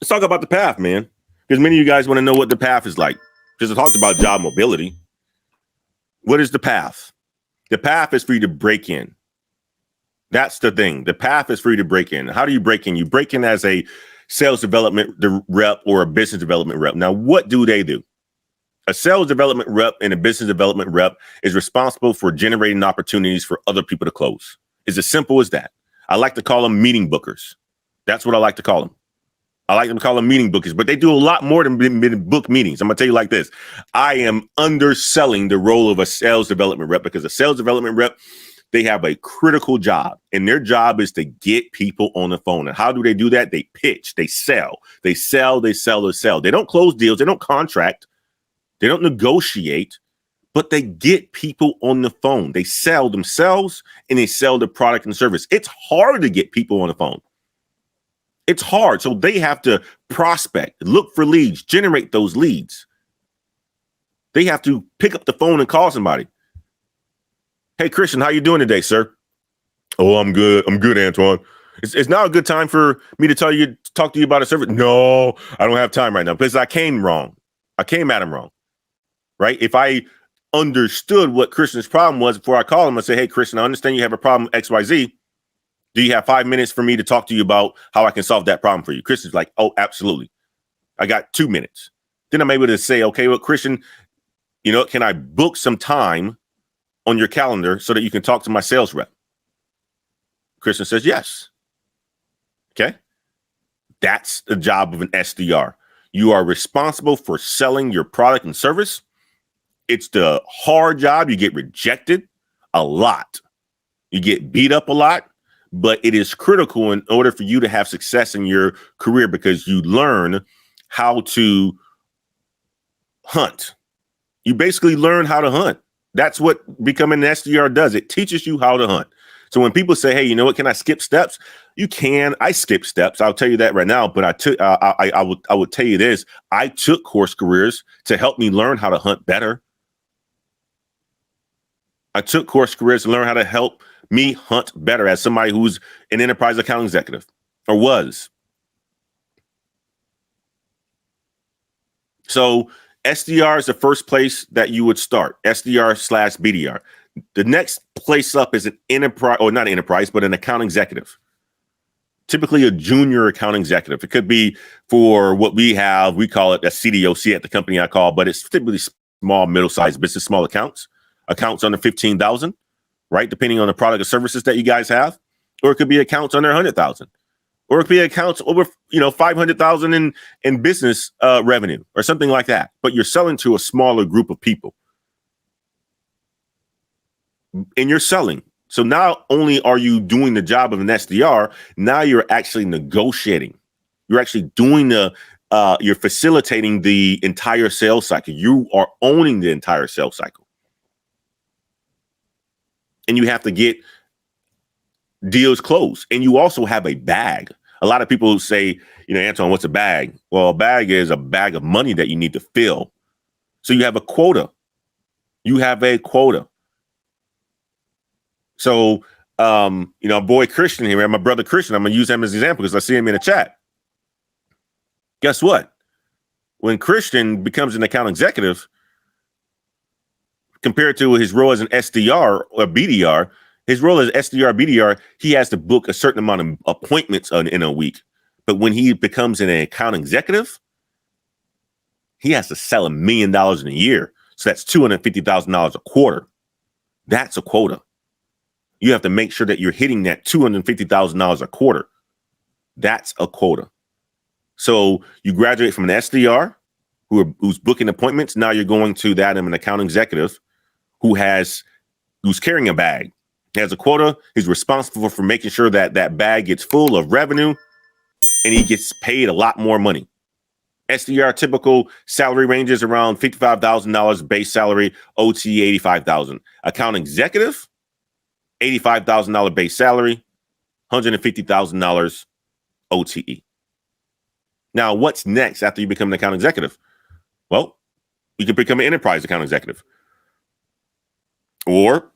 Let's talk about the path, man. Because many of you guys want to know what the path is like. Because I talked about job mobility. What is the path? The path is for you to break in. That's the thing. The path is for you to break in. How do you break in? You break in as a sales development rep or a business development rep. Now, what do they do? A sales development rep and a business development rep is responsible for generating opportunities for other people to close. It's as simple as that. I like to call them meeting bookers. That's what I like to call them. I like to call them meeting bookers, but they do a lot more than book meetings. I'm going to tell you like this. I am underselling the role of a sales development rep because a sales development rep, they have a critical job, and their job is to get people on the phone. And how do they do that? They pitch, they sell, they sell, they sell, they sell. They don't close deals. They don't contract. They don't negotiate, but they get people on the phone. They sell themselves and they sell the product and service. It's hard to get people on the phone. It's hard. So they have to prospect, look for leads, generate those leads. They have to pick up the phone and call somebody. Hey, Christian, how you doing today, sir? Oh, I'm good. I'm good, Antoine. It's now a good time for me to talk to you about a service. No, I don't have time right now because I came wrong. I came at him wrong, right? If I understood what Christian's problem was before I call him and say, hey, Christian, I understand you have a problem XYZ. Do you have 5 minutes for me to talk to you about how I can solve that problem for you? Christian's like, oh, absolutely. I got 2 minutes. Then I'm able to say, okay, well, Christian, can I book some time on your calendar so that you can talk to my sales rep? Christian says, yes. Okay. That's the job of an SDR. You are responsible for selling your product and service. It's the hard job. You get rejected a lot. You get beat up a lot. But it is critical in order for you to have success in your career because you learn how to hunt. You basically learn how to hunt. That's what becoming an SDR does. It teaches you how to hunt. So when people say, hey, you know what, can I skip steps? You can. I skip steps. I'll tell you that right now. But I would tell you this. I took course careers to help me learn how to hunt better. I took course careers to learn how to help me hunt better as somebody who's an enterprise account executive or was. So SDR is the first place that you would start, SDR/BDR. The next place up is an enterprise, or not enterprise, but an account executive. Typically a junior account executive. It could be for what we have. We call it a CDOC at the company I call, but it's typically small, middle-sized business, small accounts under 15,000. Right? Depending on the product or services that you guys have, or it could be accounts under 100,000, or it could be accounts over, 500,000 in business revenue or something like that. But you're selling to a smaller group of people and you're selling. So not only are you doing the job of an SDR, now you're actually negotiating. You're actually doing you're facilitating the entire sales cycle. You are owning the entire sales cycle. And you have to get deals closed. And you also have a bag. A lot of people say, Anton, what's a bag? Well, a bag is a bag of money that you need to fill. So you have a quota. You have a quota. So, boy Christian here, my brother Christian, I'm going to use him as an example because I see him in the chat. Guess what? When Christian becomes an account executive, compared to his role as an SDR or BDR, his role as SDR, BDR, he has to book a certain amount of appointments in a week. But when he becomes an account executive, he has to sell $1 million in a year. So that's $250,000 a quarter. That's a quota. You have to make sure that you're hitting that $250,000 a quarter. That's a quota. So you graduate from an SDR who's booking appointments. Now you're going to that of an account executive who's carrying a bag. He has a quota. He's responsible for making sure that that bag gets full of revenue and he gets paid a lot more money. SDR typical salary ranges around $55,000 base salary, OT $85,000. Account executive, $85,000 base salary, $150,000 OTE. Now, what's next after you become an account executive? Well, you can become an enterprise account executive or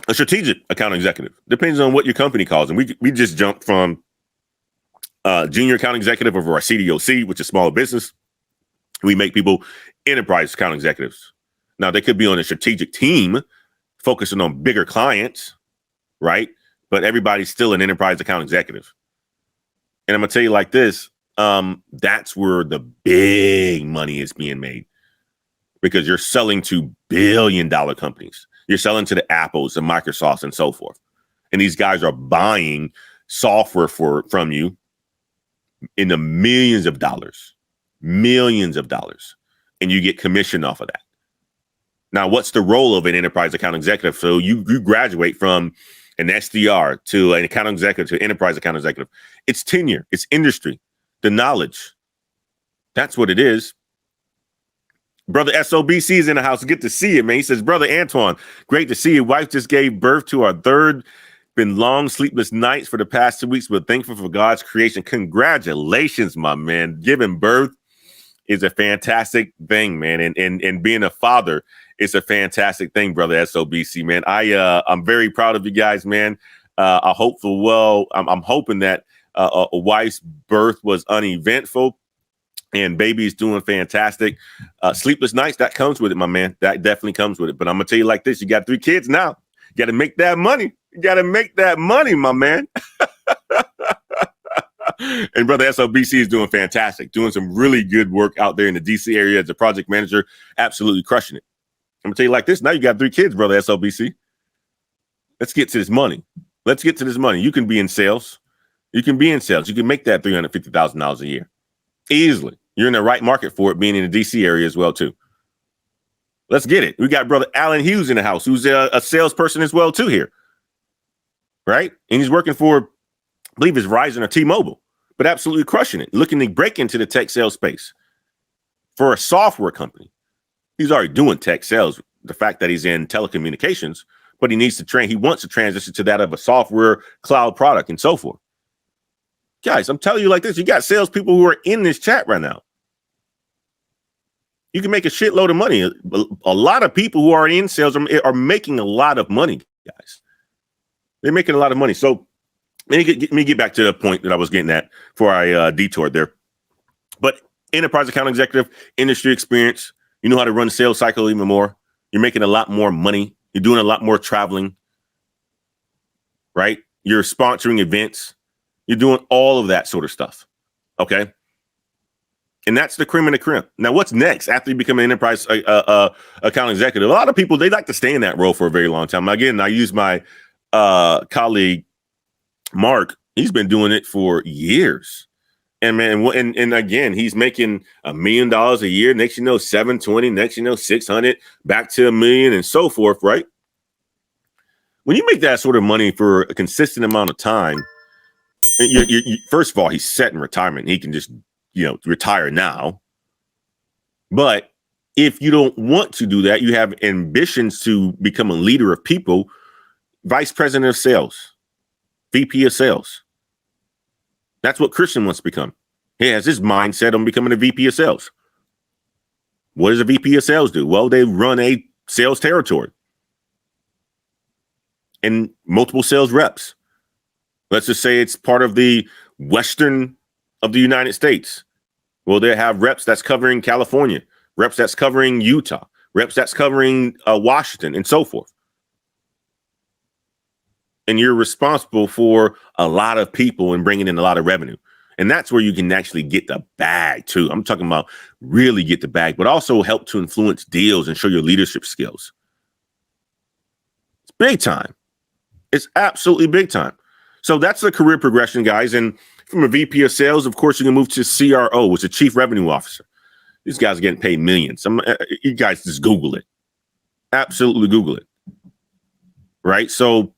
a strategic account executive. Depends on what your company calls. And we just jumped from junior account executive over our CDOC, which is smaller business. We make people enterprise account executives. Now, they could be on a strategic team focusing on bigger clients, right? But everybody's still an enterprise account executive. And I'm going to tell you like this, that's where the big money is being made, because you're selling to billion-dollar companies. You're selling to the Apples and Microsofts and so forth. And these guys are buying software from you in the millions of dollars, and you get commission off of that. Now, what's the role of an enterprise account executive? So you graduate from an SDR to an account executive to enterprise account executive. It's tenure, it's industry, the knowledge. That's what it is. Brother SOBC is in the house. Good to see you, man. He says, Brother Antoine, great to see you. Wife just gave birth to our third. Been long, sleepless nights for the past 2 weeks, but thankful for God's creation. Congratulations, my man. Giving birth is a fantastic thing, man. And being a father is a fantastic thing, brother SOBC, man. I'm very proud of you guys, man. I'm hoping that a wife's birth was uneventful and baby's doing fantastic. Sleepless nights, that comes with it, my man. That definitely comes with it. But I'm gonna tell you like this: you got 3 kids now. You got to make that money. You got to make that money, my man. And brother SOBC is doing fantastic, doing some really good work out there in the DC area as a project manager, absolutely crushing it. I'm gonna tell you like this: now you got 3 kids, brother SOBC. Let's get to this money. You can be in sales. You can make that $350,000 a year easily. You're in the right market for it, being in the DC area as well too. Let's get it. We got brother Alan Hughes in the house, who's a salesperson as well too here, right? And he's working for, I believe it's Verizon or T-Mobile, but absolutely crushing it, looking to break into the tech sales space for a software company. He's already doing tech sales, the fact that he's in telecommunications, but he wants to transition to that of a software cloud product and so forth. Guys, I'm telling you like this, you got salespeople who are in this chat right now. You can make a shitload of money. A lot of people who are in sales are making a lot of money, guys. They're making a lot of money. So let me get back to the point that I was getting at before I detoured there. But enterprise account executive, industry experience, you know how to run the sales cycle even more. You're making a lot more money. You're doing a lot more traveling, right? You're sponsoring events. You're doing all of that sort of stuff, okay? And that's the cream of the creme. Now, what's next after you become an enterprise account executive? A lot of people, they like to stay in that role for a very long time. Again, I use my colleague, Mark. He's been doing it for years. And man, and again, he's making $1 million a year. Next, you know, 720, next, you know, 600, back to $1 million and so forth, right? When you make that sort of money for a consistent amount of time, first of all, he's set in retirement. He can just, retire now. But if you don't want to do that, you have ambitions to become a leader of people, vice president of sales, VP of sales. That's what Christian wants to become. He has his mindset on becoming a VP of sales. What does a VP of sales do? Well, they run a sales territory and multiple sales reps. Let's just say it's part of the western of the United States. Well, they have reps that's covering California, reps that's covering Utah, reps that's covering Washington, and so forth. And you're responsible for a lot of people and bringing in a lot of revenue. And that's where you can actually get the bag too. I'm talking about really get the bag, but also help to influence deals and show your leadership skills. It's big time. It's absolutely big time. So that's the career progression, guys. And from a VP of sales, of course, you can move to CRO, which is a chief revenue officer. These guys are getting paid millions. You guys just Google it. Absolutely Google it. Right? So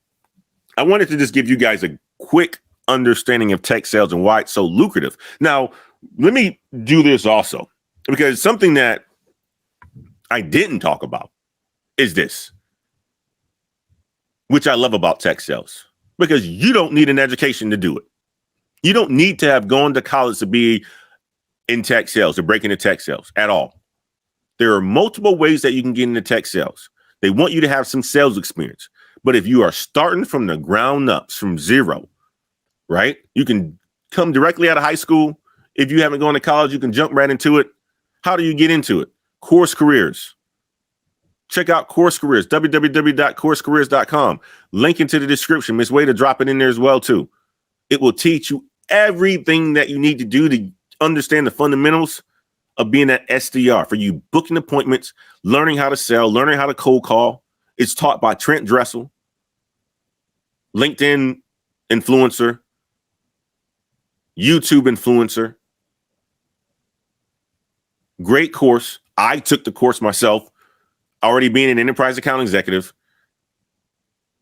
I wanted to just give you guys a quick understanding of tech sales and why it's so lucrative. Now, let me do this also, because something that I didn't talk about is this, which I love about tech sales. Because you don't need an education to do it. You don't need to have gone to college to be in tech sales, to break into tech sales at all. There are multiple ways that you can get into tech sales. They want you to have some sales experience. But if you are starting from the ground up, from zero, right, you can come directly out of high school. If you haven't gone to college, you can jump right into it. How do you get into it? Course Careers. Check out Course Careers, www.coursecareers.com. Link into the description. Miss Way to drop it in there as well, too. It will teach you everything that you need to do to understand the fundamentals of being an SDR, for you booking appointments, learning how to sell, learning how to cold call. It's taught by Trent Dressel, LinkedIn influencer, YouTube influencer. Great course. I took the course myself, already being an enterprise account executive,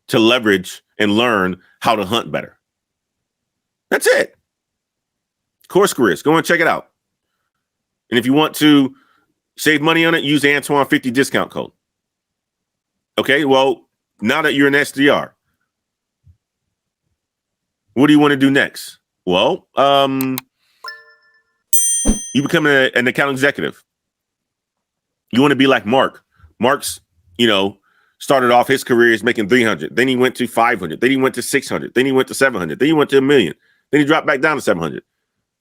to leverage and learn how to hunt better. That's it. Course Careers. Go and check it out. And if you want to save money on it, use the Antoine 50 discount code. Okay, well, now that you're an SDR, what do you want to do next? Well, you become an account executive. You want to be like Mark. Mark's, started off his career as making 300. Then he went to 500. Then he went to 600. Then he went to 700. Then he went to $1 million. Then he dropped back down to 700.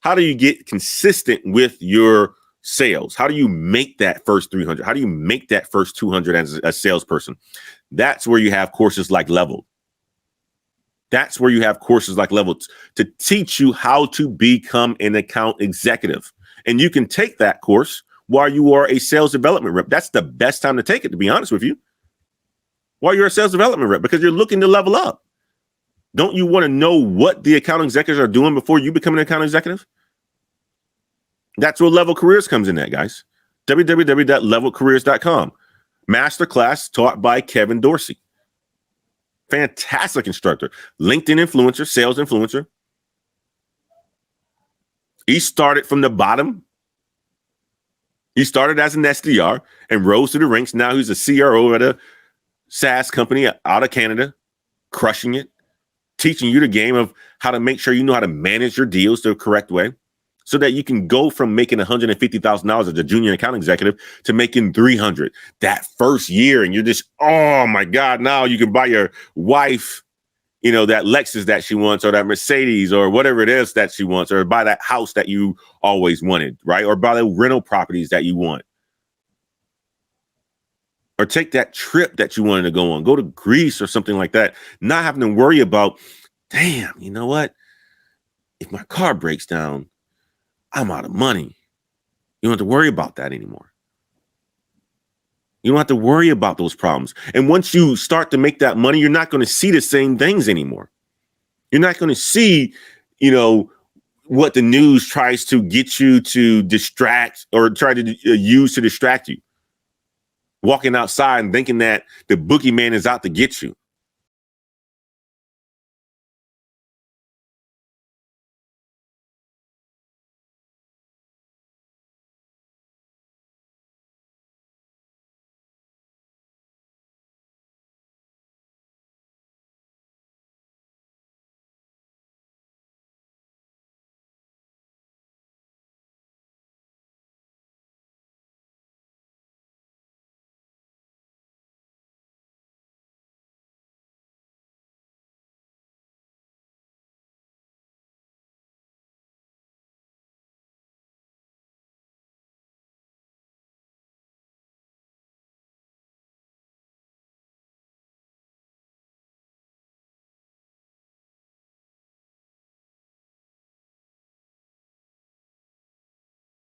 How do you get consistent with your sales? How do you make that first 300? How do you make that first 200 as a salesperson? That's where you have courses like Level. That's where you have courses like Level to teach you how to become an account executive. And you can take that course while you are a sales development rep. That's the best time to take it, to be honest with you. While you're a sales development rep, because you're looking to level up. Don't you want to know what the account executives are doing before you become an account executive? That's where Level Careers comes in at, guys. www.levelcareers.com. Masterclass taught by Kevin Dorsey. Fantastic instructor. LinkedIn influencer, sales influencer. He started from the bottom. He started as an SDR and rose through the ranks. Now he's a CRO at a SaaS company out of Canada, crushing it, teaching you the game of how to make sure you know how to manage your deals the correct way so that you can go from making $150,000 as a junior account executive to making 300 that first year. And you're just, oh my God, now you can buy your wife, that Lexus that she wants, or that Mercedes, or whatever it is that she wants, or buy that house that you always wanted, right? Or buy the rental properties that you want. Or take that trip that you wanted to go on, go to Greece or something like that, not having to worry about, damn, you know what? If my car breaks down, I'm out of money. You don't have to worry about that anymore. You don't have to worry about those problems. And once you start to make that money, you're not going to see the same things anymore. You're not going to see, what the news tries to get you to distract or try to use to distract you. Walking outside and thinking that the boogeyman is out to get you.